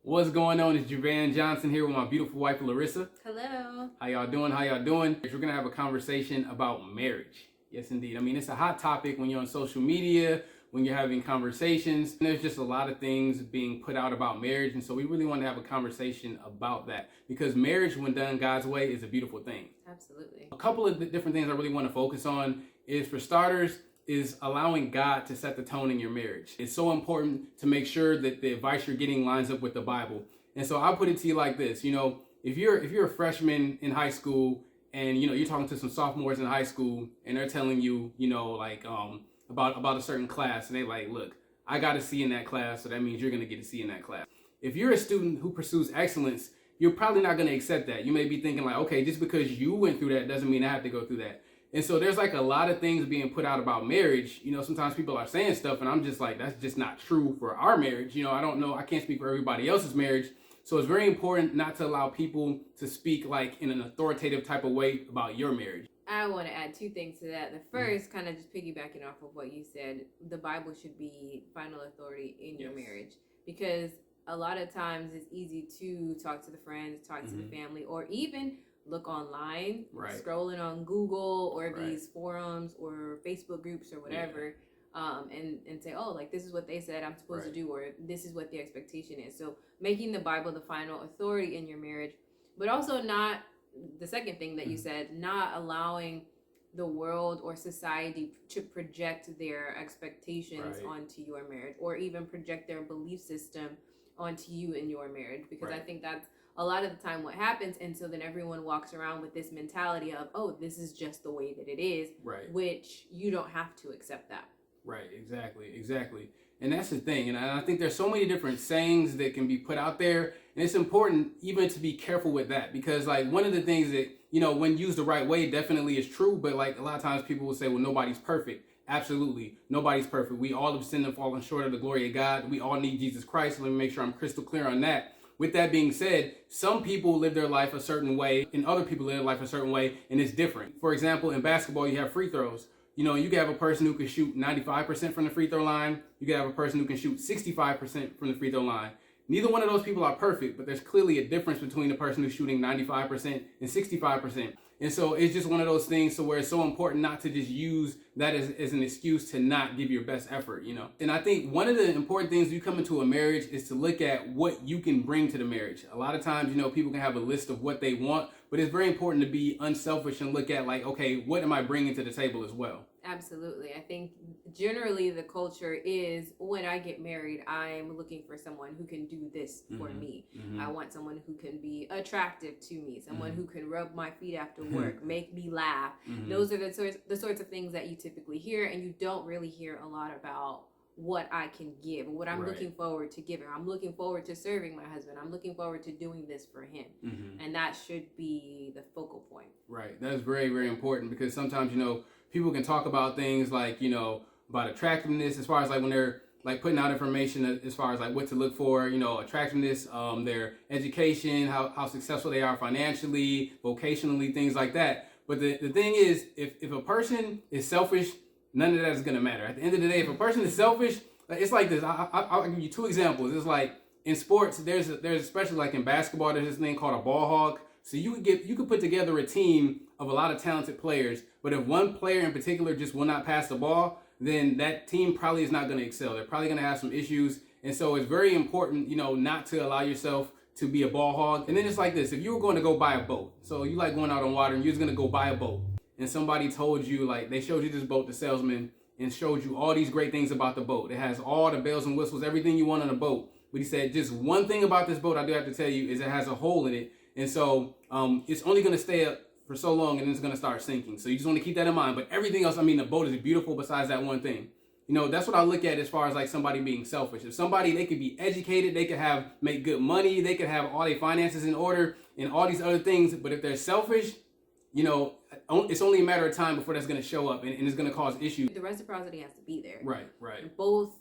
What's going on? It's LaRissa Johnson here with my beautiful wife, LaRissa. Hello. How y'all doing? We're going to have a conversation about marriage. Yes, indeed. I mean, it's a hot topic when you're on social media, when you're having conversations. There's just a lot of things being put out about marriage. And so we really want to have a conversation about that because marriage, when done God's way, is a beautiful thing. Absolutely. A couple of different things I really want to focus on is, for starters, is allowing God to set the tone in your marriage. It's so important to make sure that the advice you're getting lines up with the Bible. And so I'll put it to you like this, if you're a freshman in high school and you're talking to some sophomores in high school and they're telling you, about a certain class, and they like, look, I got a C in that class, so that means you're going to get a C in that class. If you're a student who pursues excellence, you're probably not going to accept that. You may be thinking like, okay, just because you went through that doesn't mean I have to go through that. And so there's like a lot of things being put out about marriage. Sometimes people are saying stuff and I'm just like, that's just not true for our marriage. I don't know. I can't speak for everybody else's marriage. So it's very important not to allow people to speak like in an authoritative type of way about your marriage. I want to add two things to that. The first, kind of just piggybacking off of what you said, the Bible should be final authority in your marriage, because a lot of times it's easy to talk to the friends, talk to the family, or even look online, scrolling on Google or these forums or Facebook groups or whatever, and say, oh, like this is what they said I'm supposed to do, or this is what the expectation is. So making the Bible the final authority in your marriage, but also not, the second thing that you said, not allowing the world or society to project their expectations onto your marriage, or even project their belief system onto you in your marriage, because I think that's a lot of the time what happens. And so then everyone walks around with this mentality of, oh, this is just the way that it is, which you don't have to accept that. Right, exactly. And that's the thing. And I think there's so many different sayings that can be put out there. And it's important even to be careful with that, because like one of the things that, when used the right way, definitely is true. But like a lot of times people will say, well, nobody's perfect. Absolutely. Nobody's perfect. We all have sinned and fallen short of the glory of God. We all need Jesus Christ. Let me make sure I'm crystal clear on that. With that being said, some people live their life a certain way and other people live their life a certain way, and it's different. For example, in basketball, you have free throws. You can have a person who can shoot 95% from the free throw line. You can have a person who can shoot 65% from the free throw line. Neither one of those people are perfect, but there's clearly a difference between the person who's shooting 95% and 65%. And so it's just one of those things so where it's so important not to just use that as an excuse to not give your best effort, And I think one of the important things you come into a marriage is to look at what you can bring to the marriage. A lot of times, people can have a list of what they want, but it's very important to be unselfish and look at like, okay, what am I bringing to the table as well? Absolutely. I think generally the culture is, when I get married, I'm looking for someone who can do this for me. I want someone who can be attractive to me, someone who can rub my feet after work, make me laugh. Those are the sorts of things that you typically hear, and you don't really hear a lot about what I can give, what I'm looking forward to giving. I'm looking forward to serving my husband. I'm looking forward to doing this for him. And that should be the focal point. Right. That's very, very important, because sometimes, people can talk about things like, about attractiveness, as far as like when they're like putting out information as far as like what to look for, attractiveness, their education, how successful they are financially, vocationally, things like that. But the thing is, if a person is selfish, none of that is going to matter. At the end of the day, if a person is selfish, it's like this. I'll give you two examples. It's like in sports, there's especially like in basketball, there's this thing called a ball hog. So you could put together a team of a lot of talented players, but if one player in particular just will not pass the ball, then that team probably is not going to excel. They're probably going to have some issues. And so it's very important, not to allow yourself to be a ball hog. And then it's like this. If you were going to go buy a boat, so you like going out on water and you're just going to go buy a boat, and somebody told you, like they showed you this boat, the salesman, and showed you all these great things about the boat. It has all the bells and whistles, everything you want on a boat. But he said, just one thing about this boat I do have to tell you is it has a hole in it. And so it's only going to stay up for so long and then it's going to start sinking. So you just want to keep that in mind. But everything else, the boat is beautiful besides that one thing. That's what I look at as far as like somebody being selfish. If somebody, they could be educated, they could make good money, they could have all their finances in order and all these other things. But if they're selfish, it's only a matter of time before that's going to show up and it's going to cause issues. The reciprocity has to be there. Right. Both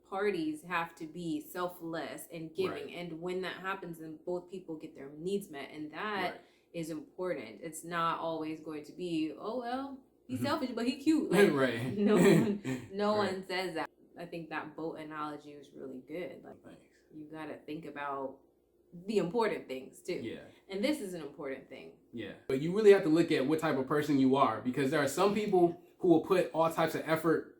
parties have to be selfless and giving. And when that happens, then both people get their needs met. And that is important. It's not always going to be, oh, well, he's selfish, but he's cute. Like, no one says that. I think that boat analogy was really good. Like, you got to think about the important things too. Yeah. And this is an important thing. Yeah. But you really have to look at what type of person you are, because there are some people who will put all types of effort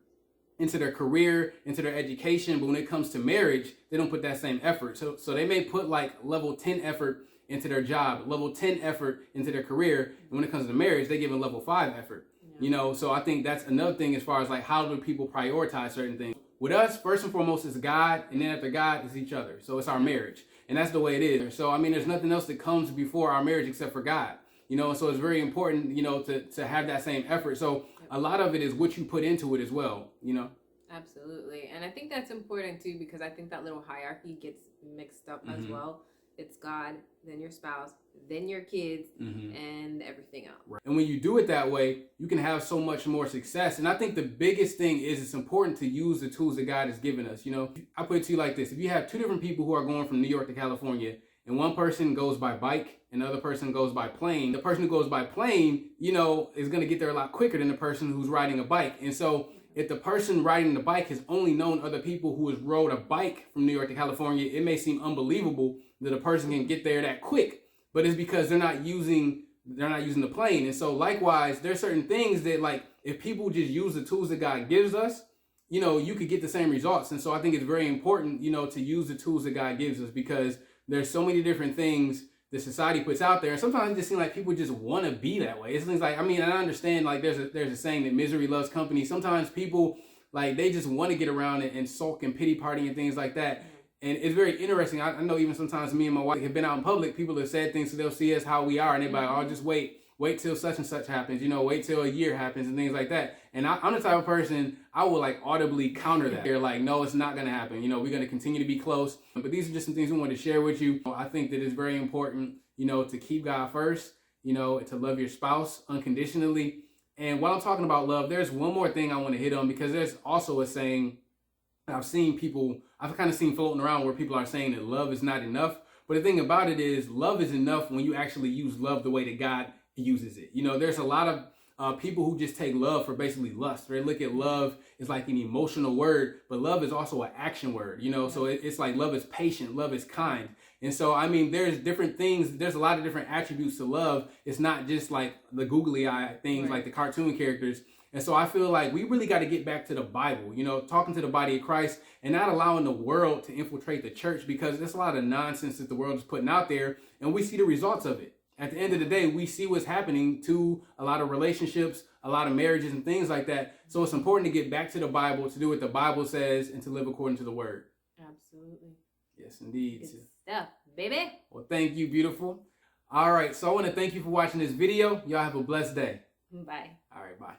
into their career, into their education, but when it comes to marriage, they don't put that same effort. So they may put like level 10 effort into their job, level 10 effort into their career, and when it comes to marriage, they give a level 5 effort. Yeah. You know, so I think that's another thing as far as like how do people prioritize certain things. With us, first and foremost is God, and then after God is each other. So it's our marriage, and that's the way it is. So I mean, there's nothing else that comes before our marriage except for God. You know, so it's very important, you know, to have that same effort. So a lot of it is what you put into it as well, you know. Absolutely. And I think that's important too, because I think that little hierarchy gets mixed up as well. It's God, then your spouse, then your kids, and everything else. Right. And when you do it that way, you can have so much more success. And I think the biggest thing is it's important to use the tools that God has given us. You know, I put it to you like this. If you have two different people who are going from New York to California, and one person goes by bike and the other person goes by plane, the person who goes by plane, you know, is going to get there a lot quicker than the person who's riding a bike. And so if the person riding the bike has only known other people who has rode a bike from New York to California, it may seem unbelievable that a person can get there that quick, but it's because they're not using the plane. And so likewise, there's certain things that, like, if people just use the tools that God gives us, you know, you could get the same results. And so I think it's very important, you know, to use the tools that God gives us, because there's so many different things that society puts out there. And sometimes it just seems like people just want to be that way. It's things like, I mean, I understand, like, there's a saying that misery loves company. Sometimes people, like, they just want to get around and sulk and pity party and things like that. And it's very interesting. I know even sometimes me and my wife have been out in public, people have said things, so they'll see us how we are, and they're like, oh, just wait till such and such happens, you know, wait till a year happens and things like that. And I'm the type of person, I will like audibly counter that. They're like, no, it's not going to happen. You know, we're going to continue to be close. But these are just some things we want to share with you. I think that it's very important, you know, to keep God first, you know, to love your spouse unconditionally. And while I'm talking about love, there's one more thing I want to hit on, because there's also a saying I've kind of seen floating around where people are saying that love is not enough. But the thing about it is, love is enough when you actually use love the way that God uses it. You know, there's a lot of people who just take love for basically lust. They look at love as like an emotional word, but love is also an action word, you know. So it's like love is patient, love is kind. And so, I mean, there's different things, there's a lot of different attributes to love. It's not just like the googly eye things, like the cartoon characters. And so I feel like we really got to get back to the Bible, you know, talking to the body of Christ and not allowing the world to infiltrate the church, because there's a lot of nonsense that the world is putting out there, and we see the results of it. At the end of the day, we see what's happening to a lot of relationships, a lot of marriages and things like that. So it's important to get back to the Bible, to do what the Bible says, and to live according to the word. Absolutely. Yes, indeed. Good stuff, baby. Well, thank you, beautiful. All right. So I want to thank you for watching this video. Y'all have a blessed day. Bye. All right. Bye.